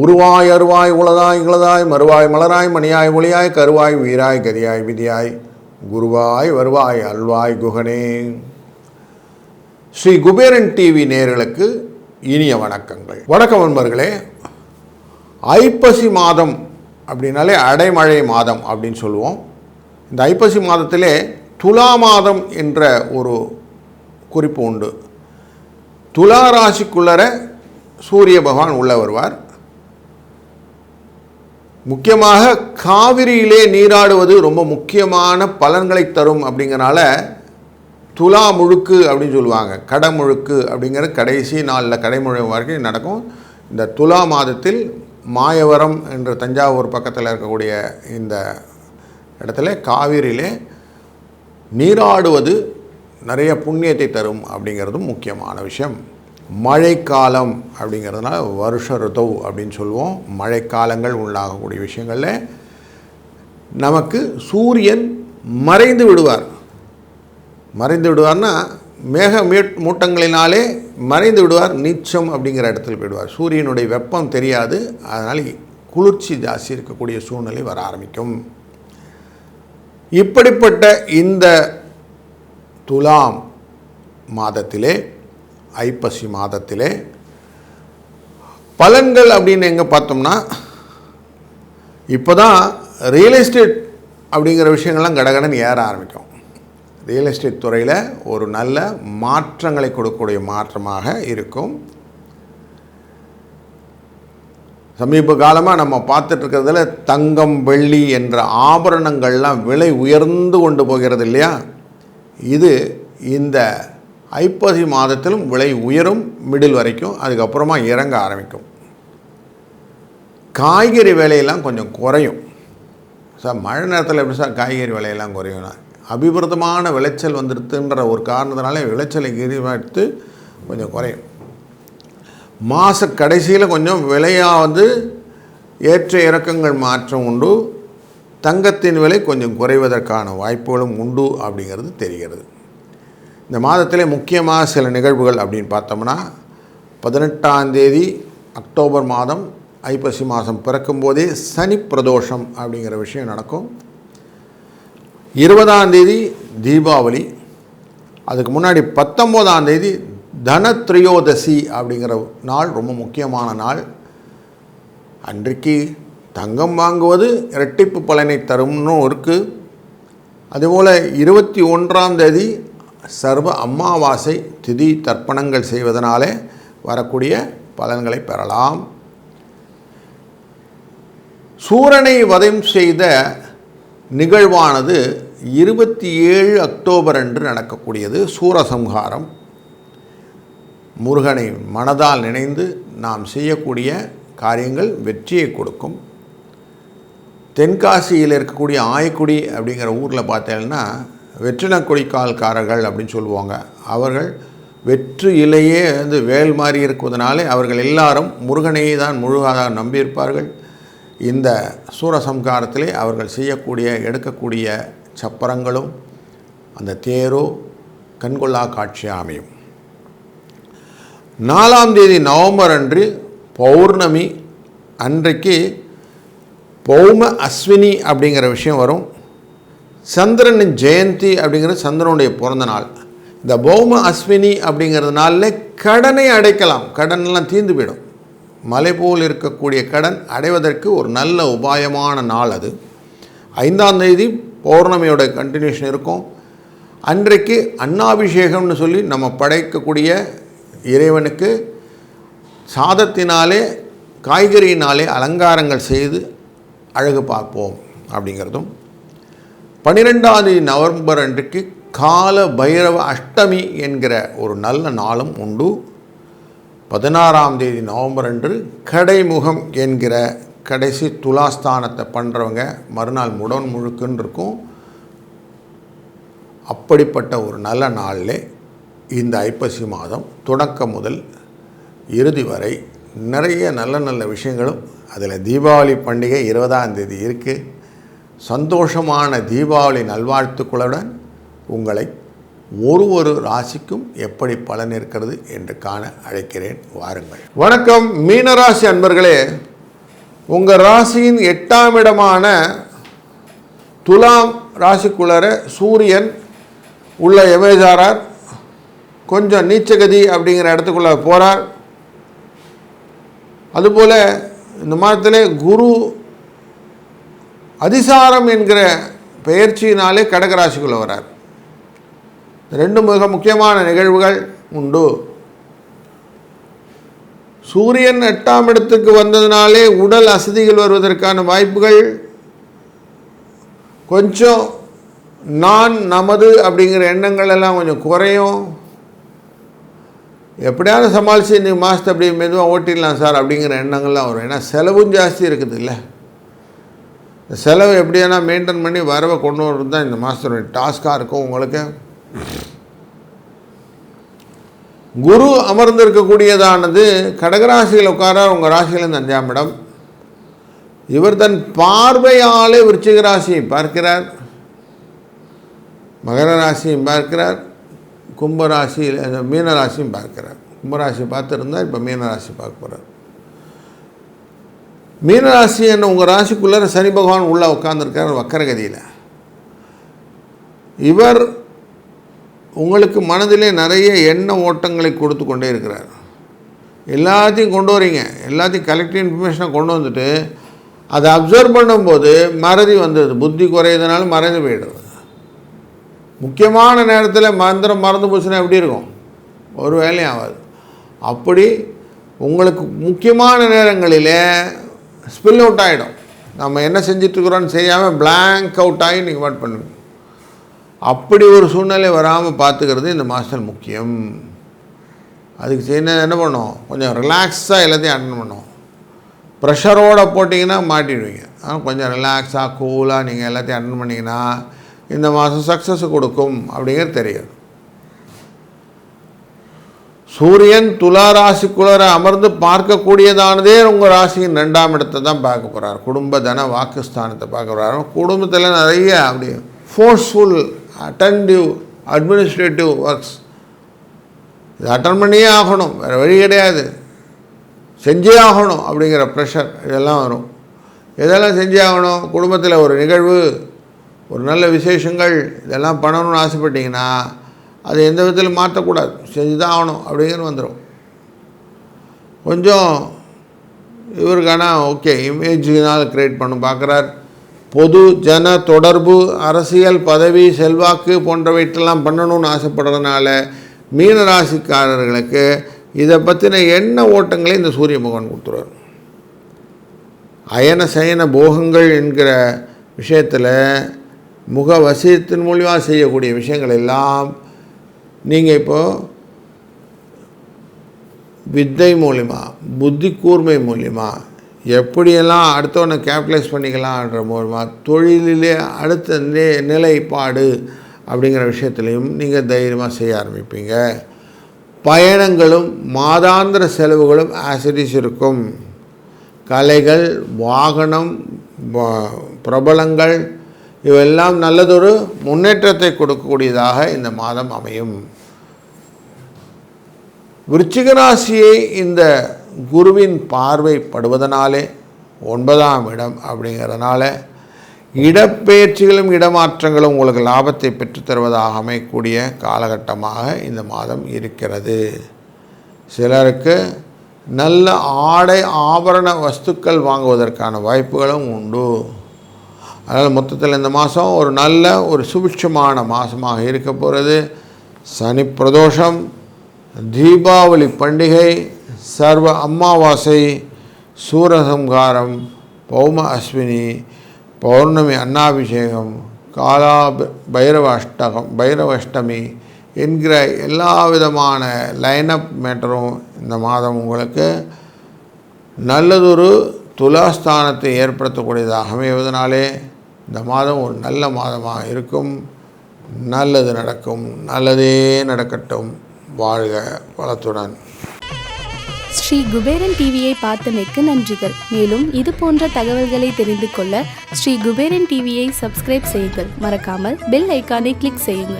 உருவாய் அருவாய் உளதாய் இளதாய் மறுவாய் மலராய் மணியாய் ஒளியாய் கருவாய் உயிராய் கதியாய் விதியாய் குருவாய் வருவாய் அல்வாய் குகனே. ஸ்ரீ குபேரன் டிவி நேயர்களுக்கு இனிய வணக்கங்கள். வணக்கம் நண்பர்களே. ஐப்பசி மாதம் அப்படின்னாலே அடைமழை மாதம் அப்படின்னு சொல்லுவோம். இந்த ஐப்பசி மாதத்திலே துலா மாதம் என்ற ஒரு குறிப்பு உண்டு. துலா ராசிக்குள்ளர சூரிய பகவான் உள்ள வருவார். முக்கியமாக காவிரியிலே நீராடுவது ரொம்ப முக்கியமான பலன்களை தரும். அப்படிங்கிறனால துலா முழுக்கு அப்படின்னு சொல்லுவாங்க. கடமுழுக்கு அப்படிங்கிற கடைசி நாளில் கடைமுழு வரைக்கும் நடக்கும். இந்த துலா மாதத்தில் மாயவரம் என்ற தஞ்சாவூர் பக்கத்தில் இருக்கக்கூடிய இந்த இடத்துல காவிரியிலே நீராடுவது நிறைய புண்ணியத்தை தரும் அப்படிங்கிறதும் முக்கியமான விஷயம். மழைக்காலம் அப்படிங்கிறதுனால வருஷ ருத்து அப்படின்னு சொல்லுவோம். மழைக்காலங்கள் உள்ளாகக்கூடிய விஷயங்களில் நமக்கு சூரியன் மறைந்து விடுவார். மறைந்து விடுவார்னா மேக மூட்டங்களினாலே மறைந்து விடுவார். நீச்சம் அப்படிங்கிற இடத்துல போயிடுவார். சூரியனுடைய வெப்பம் தெரியாது. அதனால் குளிர்ச்சி ஜாஸ்தி இருக்கக்கூடிய சூழ்நிலை வர ஆரம்பிக்கும். இப்படிப்பட்ட இந்த துலாம் மாதத்திலே ஐப்பசி மாதத்திலே பலன்கள் அப்படின்னு எங்கே பார்த்தோம்னா, இப்போ தான் ரியல் எஸ்டேட் அப்படிங்கிற விஷயங்கள்லாம் கடகடன் ஏற ஆரம்பிக்கும். ரியல் எஸ்டேட் துறையில் ஒரு நல்ல மாற்றங்களை கொடுக்கக்கூடிய மாற்றமாக இருக்கும். சமீப காலமாக நம்ம பார்த்துட்ருக்கிறதுல தங்கம் வெள்ளி என்ற ஆபரணங்கள்லாம் விலை உயர்ந்து கொண்டு போகிறது இல்லையா? இது இந்த ஐப்பசி மாதத்திலும் விலை உயரும், மிடில் வரைக்கும். அதுக்கப்புறமா இறங்க ஆரம்பிக்கும். காய்கறி விலையெல்லாம் கொஞ்சம் குறையும். சார் மழை நேரத்தில் எப்படி சார் காய்கறி விலையெல்லாம் குறையும்னா, அபிவிருத்தமான விளைச்சல் வந்துடுதுன்ற ஒரு காரணத்தினால விளைச்சலை எடுத்து கொஞ்சம் குறையும். மாத கடைசியில் கொஞ்சம் விலையாக ஏற்ற இறக்கங்கள் மாற்றம் உண்டு. தங்கத்தின் விலை கொஞ்சம் குறைவதற்கான வாய்ப்புகளும் உண்டு அப்படிங்கிறது தெரிகிறது. இந்த மாதத்திலே முக்கியமாக சில நிகழ்வுகள் அப்படின்னு பார்த்தோம்னா, 18ஆம் தேதி அக்டோபர் மாதம் ஐப்பசி மாதம் பிறக்கும்போதே சனி பிரதோஷம் அப்படிங்கிற விஷயம் நடக்கும். 20ஆம் தேதி தீபாவளி. அதுக்கு முன்னாடி 19ஆம் தேதி தனத்ரியோதசி அப்படிங்கிற நாள் ரொம்ப முக்கியமான நாள். அன்றைக்கு தங்கம் வாங்குவது இரட்டிப்பு பலனை தரும்னு இருக்குது. அதுபோல் 21ஆம் தேதி சர்வ அமாவாசை திதி தர்ப்பணங்கள் செய்வதனாலே வரக்கூடிய பலன்களை பெறலாம். சூரனை வதம் செய்த நிகழ்வானது 27 அக்டோபர் அன்று நடக்கக்கூடியது. சூரசம்ஹாரம். முருகனை மனதால் நினைந்து நாம் செய்யக்கூடிய காரியங்கள் வெற்றியை கொடுக்கும். தென்காசியில் இருக்கக்கூடிய ஆயக்குடி அப்படிங்கிற ஊரில் பார்த்தீங்கன்னா வெற்றின கொடிக்கால்காரர்கள் அப்படின்னு சொல்லுவாங்க. அவர்கள் வெற்று இலையே வேல் மாதிரி இருக்குவதனாலே அவர்கள் எல்லாரும் முருகனையே தான் முழுவதாக நம்பியிருப்பார்கள். இந்த சூரசம்ஹாரத்திலே அவர்கள் செய்யக்கூடிய எடுக்கக்கூடிய சப்பரங்களும் அந்த தேரோ கண்கொள்ளா காட்சியாக அமையும். 4ஆம் தேதி நவம்பர் அன்று பௌர்ணமி. அன்றைக்கு பௌம அஸ்வினி அப்படிங்கிற விஷயம் வரும். சந்திரனின் ஜெயந்தி அப்படிங்கிறது சந்திரனுடைய பிறந்த நாள். இந்த பௌம அஸ்வினி அப்படிங்கிறதுனால கடனை அடைக்கலாம். கடனெல்லாம் தீர்ந்து போயிடும். மலை போல் இருக்கக்கூடிய கடன் அடைவதற்கு ஒரு நல்ல உபாயமான நாள் அது. 5ஆம் தேதி பௌர்ணமியோட கண்டினியூஷன் இருக்கும். அன்றைக்கு அன்னாபிஷேகம்னு சொல்லி நம்ம படைக்கக்கூடிய இறைவனுக்கு சாதத்தினாலே காய்கறியினாலே அலங்காரங்கள் செய்து அழகு பார்ப்போம் அப்படிங்கிறதும். 12ஆம் தேதி நவம்பர் அன்றைக்கு கால பைரவ அஷ்டமி என்கிற ஒரு நல்ல நாளும் உண்டு. 16ஆம் தேதி நவம்பர் அன்று கடைமுகம் என்கிற கடைசி துலாஸ்தானத்தை பண்ணுறவங்க மறுநாள் முடன் முழுக்குன்னு இருக்கும். அப்படிப்பட்ட ஒரு நல்ல நாளில் இந்த ஐப்பசி மாதம் தொடக்கம் முதல் இறுதி வரை நிறைய நல்ல நல்ல விஷயங்களும். அதில் தீபாவளி பண்டிகை 20ஆம் தேதி இருக்குது. சந்தோஷமான தீபாவளி நல்வாழ்த்துக்களுடன் உங்களை ஒரு ராசிக்கும் எப்படி பலன் இருக்கிறது என்று காண அழைக்கிறேன். வாருங்கள். வணக்கம் மீனராசி அன்பர்களே. உங்கள் ராசியின் 8ஆம் இடமான துலாம் ராசிக்குள்ளர சூரியன் உள்ள எமேஜாரார் கொஞ்சம் நீச்சகதி அப்படிங்கிற இடத்துக்குள்ளே போகிறார். அதுபோல் இந்த மாதத்திலே குரு அதிசாரம் என்கிற பெயர்ச்சியினாலே கடகராசிக்குள்ளே வரார். ரெண்டு மிக முக்கியமான நிகழ்வுகள் உண்டு. சூரியன் 8ஆம் இடத்துக்கு வந்ததுனாலே உடல் அசதிகள் வருவதற்கான வாய்ப்புகள், கொஞ்சம் நான் நமது அப்படிங்கிற எண்ணங்கள் எல்லாம் கொஞ்சம் குறையும். எப்படியாவது சமாளித்து இந்த மாதத்தை அப்படி மெதுவாக ஓட்டிடலாம் சார் அப்படிங்கிற எண்ணங்கள்லாம் வரும். ஏன்னா செலவும் ஜாஸ்தி இருக்குது இல்லை. இந்த செலவு எப்படியானா மெயின்டைன் பண்ணி வரவை கொண்டு வரது தான் இந்த மாதத்துடைய டாஸ்காக இருக்கும் உங்களுக்கு. குரு அமர்ந்திருக்கக்கூடியதானது கடகராசியில் உட்கார உங்கள் ராசியிலேருந்து 5ஆம் இடம். இவர் தன் பார்வையாலே விருச்சிக ராசியை பார்க்கிறார், மகர ராசியும் பார்க்கிறார், கும்பராசியில் மீனராசியும் பார்க்கிறார். கும்பராசி பார்த்துருந்தால் இப்போ மீனராசி பார்க்க போகிறார். மீனராசி என்ன உங்கள் ராசிக்குள்ளே சனி பகவான் உள்ளே உட்கார்ந்துருக்கார் வக்கரகதியில். இவர் உங்களுக்கு மனதிலே நிறைய எண்ண ஓட்டங்களை கொடுத்து கொண்டே இருக்கிறார். எல்லாத்தையும் கொண்டு வரீங்க, எல்லாத்தையும் கலெக்டிவ் இன்ஃபர்மேஷனை கொண்டு வந்துட்டு அதை அப்சர்வ் பண்ணும்போது மறதி வந்துடுது. புத்தி குறையிறதுனால மறந்து போயிடுது. முக்கியமான நேரத்தில் மந்திரம் மறந்து போச்சுன்னா எப்படி இருக்கும்? ஒரு வேலையும் ஆகாது. அப்படி உங்களுக்கு முக்கியமான நேரங்களில் ஸ்பில் அவுட் ஆகிடும். நம்ம என்ன செஞ்சிட்ருக்குறோன்னு செய்யாமல் பிளாங்க் அவுட் ஆகி நீங்கள் வாட் பண்ணுங்க. அப்படி ஒரு சூழ்நிலை வராமல் பார்த்துக்கிறது இந்த மாதத்தில் முக்கியம். அதுக்கு செய்யணும் என்ன பண்ணணும், கொஞ்சம் ரிலாக்ஸாக எல்லாத்தையும் அட்டன் பண்ணணும். ப்ரெஷரோடு போட்டிங்கன்னா மாட்டிடுவீங்க. ஆனால் கொஞ்சம் ரிலாக்ஸாக கூலாக நீங்கள் எல்லாத்தையும் அட்டன் பண்ணிங்கன்னா இந்த மாதம் சக்ஸஸ் கொடுக்கும் அப்படிங்கிறது தெரியும். சூரியன் துலா ராசிக்குள்ளர அமர்ந்து பார்க்கக்கூடியதானதே உங்கள் ராசியின் 2ஆம் இடத்தை தான் பார்க்க போகிறார். குடும்ப தன வாக்குஸ்தானத்தை பார்க்க போகிறார். குடும்பத்தில் நிறைய அப்படி ஃபோர்ஸ்ஃபுல் அட்டென்டிவ் அட்மினிஸ்ட்ரேட்டிவ் ஒர்க்ஸ் இது அட்டன் பண்ணியே ஆகணும், வேறு வழி கிடையாது, செஞ்சே ஆகணும் அப்படிங்கிற ப்ரெஷர் இதெல்லாம் வரும். இதெல்லாம் செஞ்சே ஆகணும். குடும்பத்தில் ஒரு நிகழ்வு, ஒரு நல்ல விசேஷங்கள் இதெல்லாம் பண்ணணும்னு ஆசைப்பட்டிங்கன்னா அது எந்த விதத்தில் மாற்றக்கூடாது, செஞ்சு தான் ஆகணும் அப்படிங்கிறது வந்துடும். கொஞ்சம் இவருக்கான ஓகே இமேஜினால் க்ரியேட் பண்ண பார்க்குறார். பொது ஜன தொடர்பு, அரசியல், பதவி, செல்வாக்கு போன்றவைட்டெல்லாம் பண்ணணும்னு ஆசைப்படுறதுனால மீனராசிக்காரர்களுக்கு இதை பற்றின எண்ண ஓட்டங்களை இந்த சூரிய பகவான் கொடுத்துருவார். அயன சயன போகங்கள் என்கிற விஷயத்தில் முக வசியத்தின் மூலியமாக செய்யக்கூடிய விஷயங்கள் எல்லாம் நீங்கள் இப்போது வித்தை மூலிமா, புத்தி கூர்மை மூலிமா எப்படியெல்லாம் அடுத்தவனை கேபிட்டலைஸ் பண்ணிக்கலான்ற மூலமாக தொழிலிலே அடுத்த நிலைப்பாடு அப்படிங்கிற விஷயத்துலையும் நீங்கள் தைரியமாக செய்ய ஆரம்பிப்பீங்க. பயணங்களும் மாதாந்திர செலவுகளும் ஆசிடிஸ் இருக்கும். கலைகள், வாகனம், பிரபலங்கள் இவெல்லாம் நல்லதொரு முன்னேற்றத்தை கொடுக்கக்கூடியதாக இந்த மாதம் அமையும். விருச்சிக ராசியை இந்த குருவின் பார்வைப்படுவதனாலே 9ஆம் இடம் அப்படிங்கிறதுனால இடப்பெயர்ச்சிகளும் இடமாற்றங்களும் உங்களுக்கு லாபத்தை பெற்றுத்தருவதாக அமையக்கூடிய காலகட்டமாக இந்த மாதம் இருக்கிறது. சிலருக்கு நல்ல ஆடை ஆபரண வஸ்துக்கள் வாங்குவதற்கான வாய்ப்புகளும் உண்டு. அதனால் மொத்தத்தில் இந்த மாதம் ஒரு நல்ல ஒரு சுபிட்சமான மாதமாக இருக்க போகிறது. சனி பிரதோஷம், தீபாவளி பண்டிகை, சர்வ அமாவாசை, சூரசம்ஹாரம், பௌம அஸ்வினி, பௌர்ணமி அன்னாபிஷேகம், காலா பைரவஷ்டமி என்கிற எல்லா விதமான லைனப் மேட்டரும் இந்த மாதம் உங்களுக்கு நல்லதொரு துலாஸ்தானத்தை ஏற்படுத்தக்கூடியதாக அமைவதனாலே இந்த மாதம் ஒரு நல்ல மாதமாக இருக்கும். நல்லது நடக்கும், நல்லதே நடக்கட்டும். வாழ்க வளத்துடன். ஸ்ரீ குபேரன் டிவியை பார்த்தமைக்கு நன்றிகள். மேலும் இது போன்ற தகவல்களை தெரிந்து கொள்ள ஸ்ரீ குபேரன் டிவியை சப்ஸ்கிரைப் செய்யுங்கள். மறக்காமல் பெல் ஐக்கானை கிளிக் செய்யுங்கள்.